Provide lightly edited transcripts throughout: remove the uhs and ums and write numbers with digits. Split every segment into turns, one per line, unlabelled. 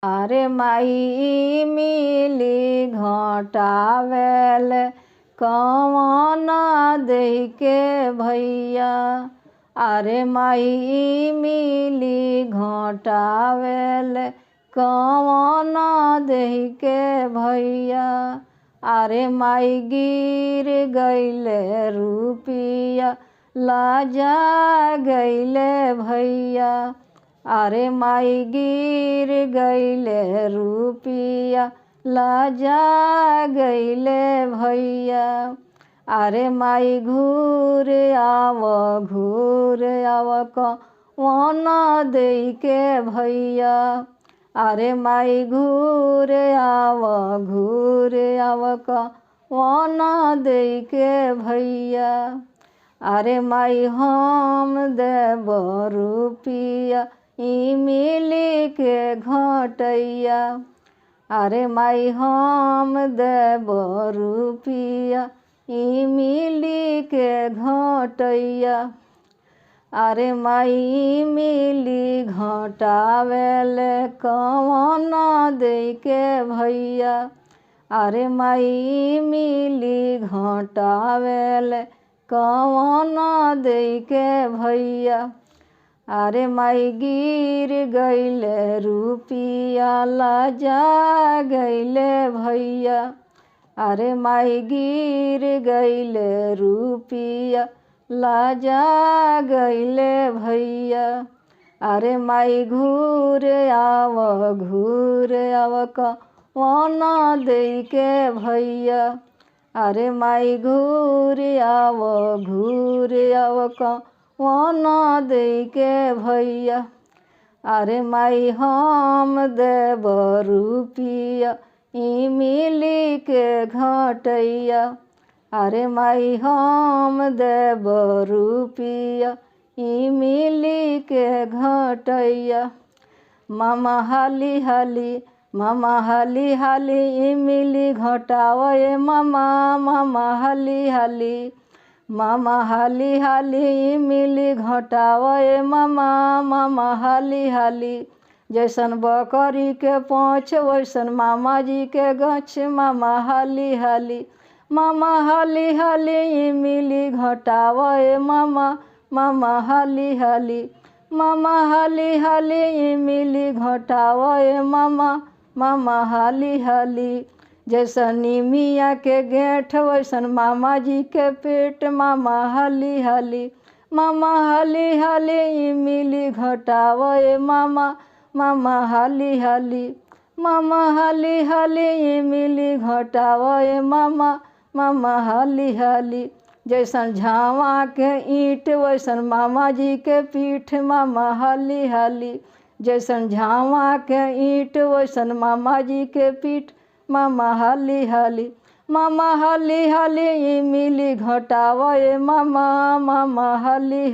अरे माई मिली घटावेल कवन देहि के भैया। अरे माई मिली घटावेल कवन देहि के भैया। अरे माई गिर गईले रुपिया लाजा गईले भैया। अरे माई गिर गईले रुपिया लाजा गईले भैया। अरे माई घूर आव कवन देहि के भैया। अरे माई घूर आव कवन देहि के भैया। अरे माई हम देब रुपिया इमली के घटैया। अरे माई हम देब रुपिया इमली के घटैया। अरे माई इमली घटावेल कवन देहि के भैया। अरे माई इमली घटावेल कवन देहि के भैया। अरे माई गिर गईले रुपिया लाजा गईले भैया। अरे माई गिर गईले रुपिया लाजा गईले भैया। अरे माई घूर आव कवन देहि के भैया। अरे माई घूर आव कवन देहि के भैया। अरे माई हम देब रुपिया इमली के घटैया। अरे माई हम देब रुपिया इमली के घटैया। मामा हाली हाली इमली घटावे मामा हाली हाली इमली घटावे मामा हाली। जैसन बकरी के पोंछ वैसन मामा जी के गछ मामा हाली हाली इमली घटावे मामा हाली हाली इमली घटावे मामा हाली हाली। जैसन निमिया के गेंठ वैसन मामा जी के पेट मामा हाली हाली इमली घटावे मामा हाली हाली इमली घटावे मामा हाली हाली। जैसन झावा के ईंट वैसन मामा जी के पीठ मामा हाली हाली। जैसन झावा के ईंट वैसन मामा जी के पीठ मामा हाली हाली इमली घटावे मामा हाली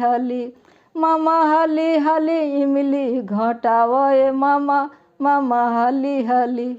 हाली इमली घटावे मामा हाली हाली।